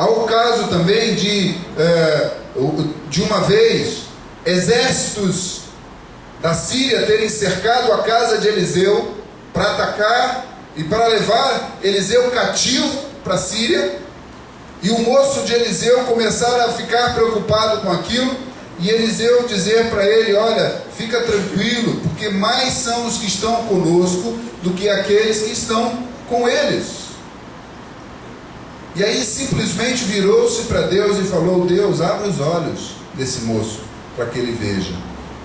Há o caso também de uma vez, exércitos da Síria terem cercado a casa de Eliseu para atacar e para levar Eliseu cativo para a Síria, e o moço de Eliseu começar a ficar preocupado com aquilo, e Eliseu dizer para ele: olha, fica tranquilo, porque mais são os que estão conosco do que aqueles que estão com eles. E aí simplesmente virou-se para Deus e falou: Deus, abre os olhos desse moço para que ele veja.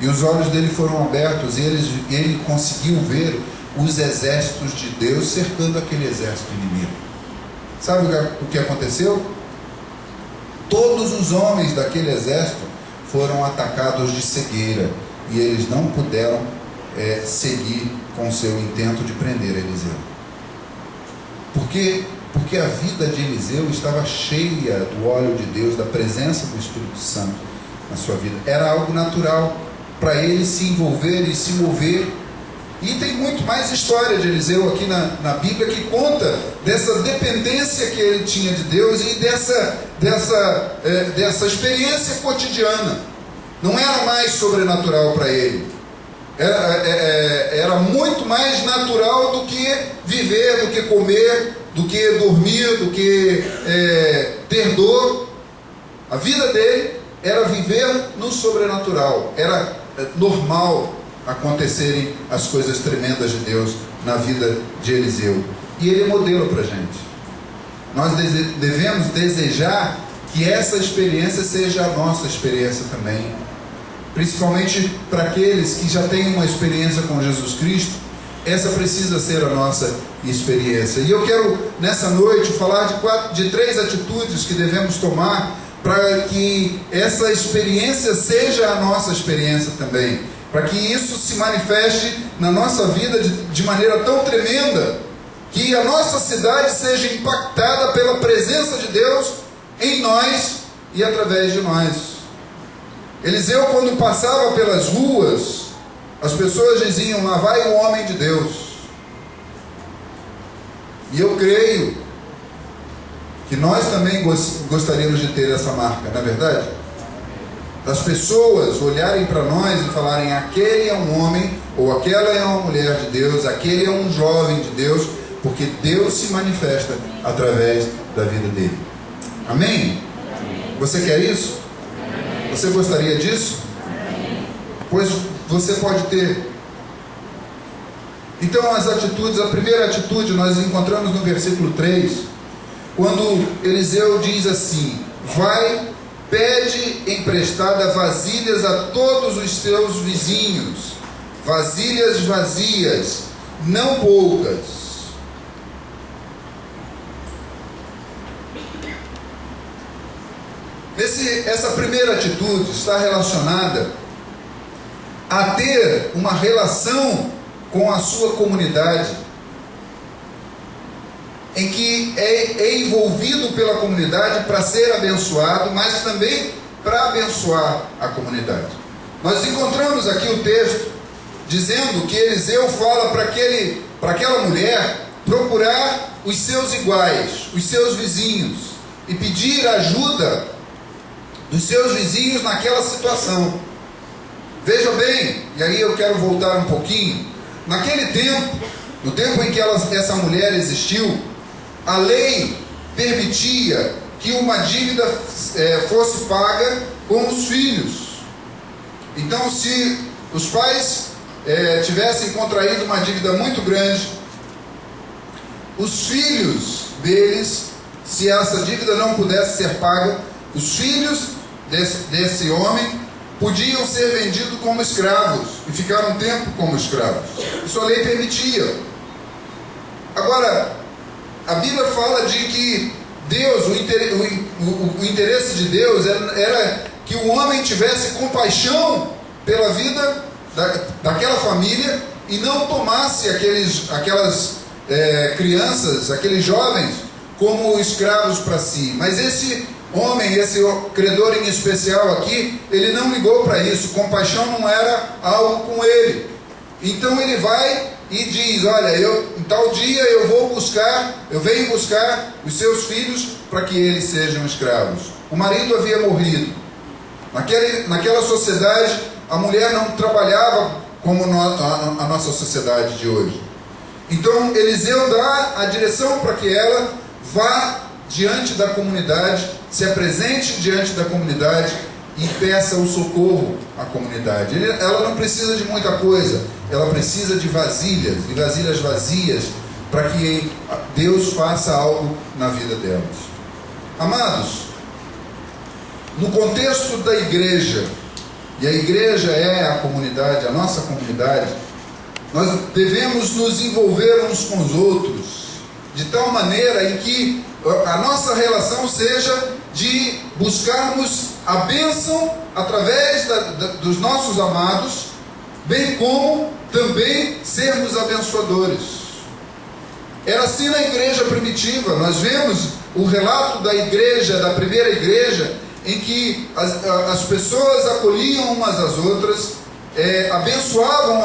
E os olhos dele foram abertos, e ele conseguiu ver os exércitos de Deus cercando aquele exército inimigo. Sabe o que aconteceu? Todos os homens daquele exército foram atacados de cegueira, e eles não puderam seguir com o seu intento de prender Eliseu. Por quê? Porque a vida de Eliseu estava cheia do óleo de Deus, da presença do Espírito Santo na sua vida. Era algo natural para ele se envolver e se mover. E tem muito mais história de Eliseu aqui na Bíblia, que conta dessa dependência que ele tinha de Deus e dessa experiência cotidiana. Não era mais sobrenatural para ele. Era muito mais natural do que viver, do que comer, do que dormir, do que ter dor. A vida dele era viver no sobrenatural. Era normal acontecerem as coisas tremendas de Deus na vida de Eliseu. E ele é modelo para a gente. Nós devemos desejar que essa experiência seja a nossa experiência também. Principalmente para aqueles que já têm uma experiência com Jesus Cristo, essa precisa ser a nossa experiência. E eu quero, nessa noite, falar de 3 atitudes que devemos tomar para que essa experiência seja a nossa experiência também. Para que isso se manifeste na nossa vida de maneira tão tremenda, que a nossa cidade seja impactada pela presença de Deus em nós e através de nós. Eliseu, quando passava pelas ruas, as pessoas diziam: lá vai o homem de Deus. E eu creio que nós também gostaríamos de ter essa marca, não é verdade? Das pessoas olharem para nós e falarem: aquele é um homem, ou aquela é uma mulher de Deus, aquele é um jovem de Deus, porque Deus se manifesta através da vida dele. Amém? Amém. Você quer isso? Amém. Você gostaria disso? Amém. Pois você pode ter. Então as atitudes, a primeira atitude nós encontramos no versículo 3, quando Eliseu diz assim: vai, pede emprestada vasilhas a todos os seus vizinhos, vasilhas vazias, não poucas. Essa primeira atitude está relacionada a ter uma relação com a sua comunidade, em que é envolvido pela comunidade para ser abençoado, mas também para abençoar a comunidade. Nós encontramos aqui o texto dizendo que Eliseu fala para aquela mulher procurar os seus iguais, os seus vizinhos, e pedir ajuda dos seus vizinhos naquela situação. Veja bem, e aí eu quero voltar um pouquinho. Naquele tempo, no tempo em que essa mulher existiu, a lei permitia que uma dívida fosse paga com os filhos. Então, se os pais tivessem contraído uma dívida muito grande, os filhos deles, se essa dívida não pudesse ser paga, os filhos desse homem podiam ser vendidos como escravos e ficar um tempo como escravos. Isso a lei permitia. Agora, a Bíblia fala de que Deus, o interesse de Deus era que o homem tivesse compaixão pela vida daquela família e não tomasse aquelas crianças, aqueles jovens, como escravos para si. Mas esse homem, esse credor em especial aqui, ele não ligou para isso. Compaixão não era algo com ele. Então ele vai e diz: olha, tal dia eu venho buscar os seus filhos para que eles sejam escravos. O marido havia morrido. Naquela sociedade, a mulher não trabalhava como a nossa sociedade de hoje. Então Eliseu dá a direção para que ela vá diante da comunidade, se apresente diante da comunidade e peça o socorro à comunidade. Ela não precisa de muita coisa, ela precisa de vasilhas vazias, para que Deus faça algo na vida delas. Amados, no contexto da igreja, e a igreja é a comunidade, a nossa comunidade, nós devemos nos envolver uns com os outros, de tal maneira em que a nossa relação seja de buscarmos a bênção através dos nossos amados, bem como também sermos abençoadores. Era assim na igreja primitiva. Nós vemos o relato da igreja, da primeira igreja, em que as pessoas acolhiam umas às outras, abençoavam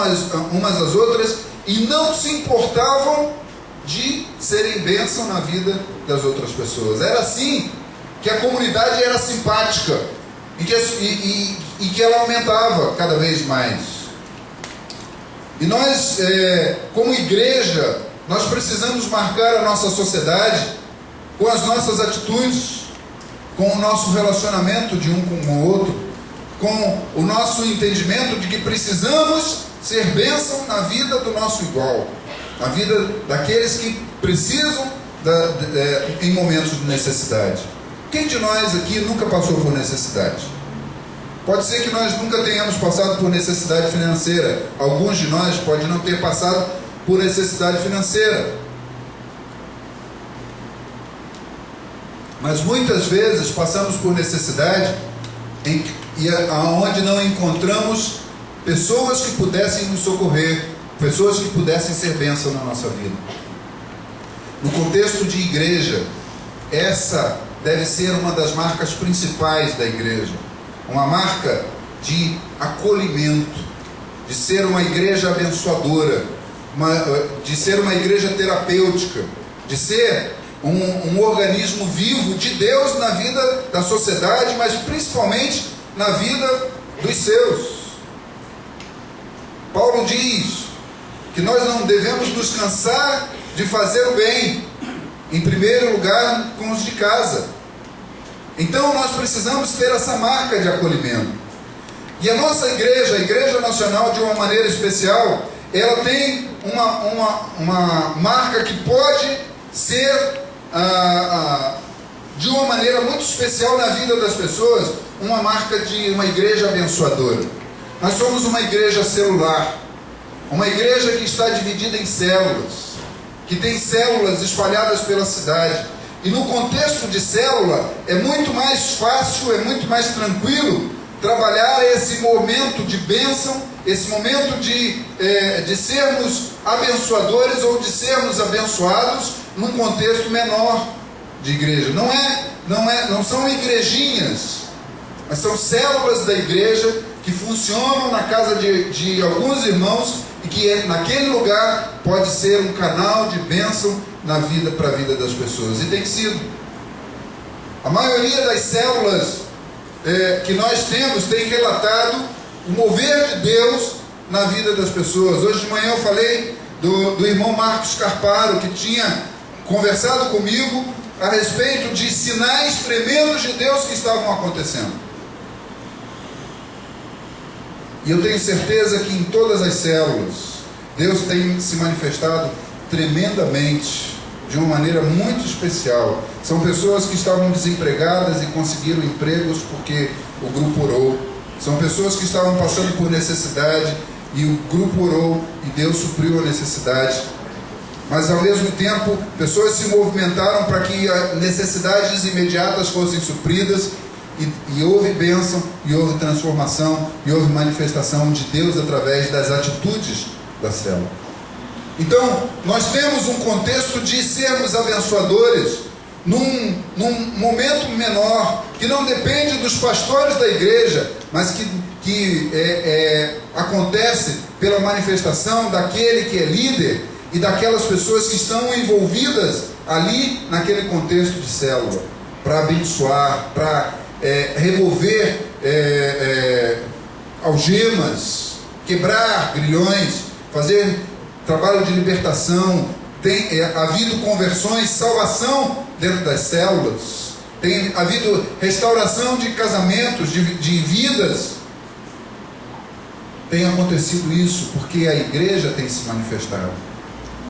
umas às outras e não se importavam de serem bênção na vida das outras pessoas. Era assim que a comunidade era simpática e que ela aumentava cada vez mais. E nós, como igreja, nós precisamos marcar a nossa sociedade com as nossas atitudes, com o nosso relacionamento de um com o outro, com o nosso entendimento de que precisamos ser bênção na vida do nosso igual, na vida daqueles que precisam em momentos de necessidade. Quem de nós aqui nunca passou por necessidade? Pode ser que nós nunca tenhamos passado por necessidade financeira. Alguns de nós podem não ter passado por necessidade financeira. Mas muitas vezes passamos por necessidade onde não encontramos pessoas que pudessem nos socorrer, pessoas que pudessem ser bênção na nossa vida. No contexto de igreja, essa deve ser uma das marcas principais da igreja. Uma marca de acolhimento, de ser uma igreja abençoadora, de ser uma igreja terapêutica, de ser um organismo vivo de Deus na vida da sociedade, mas principalmente na vida dos seus. Paulo diz que nós não devemos nos cansar de fazer o bem, em primeiro lugar com os de casa. Então nós precisamos ter essa marca de acolhimento. E a nossa igreja, a Igreja Nacional, de uma maneira especial, ela tem uma marca que pode ser de uma maneira muito especial na vida das pessoas, uma marca de uma igreja abençoadora. Nós somos uma igreja celular, uma igreja que está dividida em células, que tem células espalhadas pela cidade. E no contexto de célula, é muito mais fácil, é muito mais tranquilo trabalhar esse momento de bênção, esse momento de sermos abençoadores ou de sermos abençoados num contexto menor de igreja. Não são igrejinhas, mas são células da igreja que funcionam na casa de alguns irmãos e que naquele lugar pode ser um canal de bênção para a vida das pessoas. E tem sido. A maioria das células que nós temos tem relatado o mover de Deus na vida das pessoas. Hoje de manhã eu falei do irmão Marcos Carparo, que tinha conversado comigo a respeito de sinais tremendos de Deus que estavam acontecendo. E eu tenho certeza que em todas as células Deus tem se manifestado tremendamente, de uma maneira muito especial. São pessoas que estavam desempregadas e conseguiram empregos porque o grupo orou. São pessoas que estavam passando por necessidade e o grupo orou e Deus supriu a necessidade. Mas ao mesmo tempo, pessoas se movimentaram para que as necessidades imediatas fossem supridas e houve bênção, e houve transformação, e houve manifestação de Deus através das atitudes da célula. Então, nós temos um contexto de sermos abençoadores num momento menor, que não depende dos pastores da igreja, mas que acontece pela manifestação daquele que é líder e daquelas pessoas que estão envolvidas ali naquele contexto de célula, para abençoar, para remover algemas, quebrar grilhões, fazer trabalho de libertação. Tem havido conversões, salvação dentro das células, tem havido restauração de casamentos, de vidas. Tem acontecido isso porque a igreja tem se manifestado.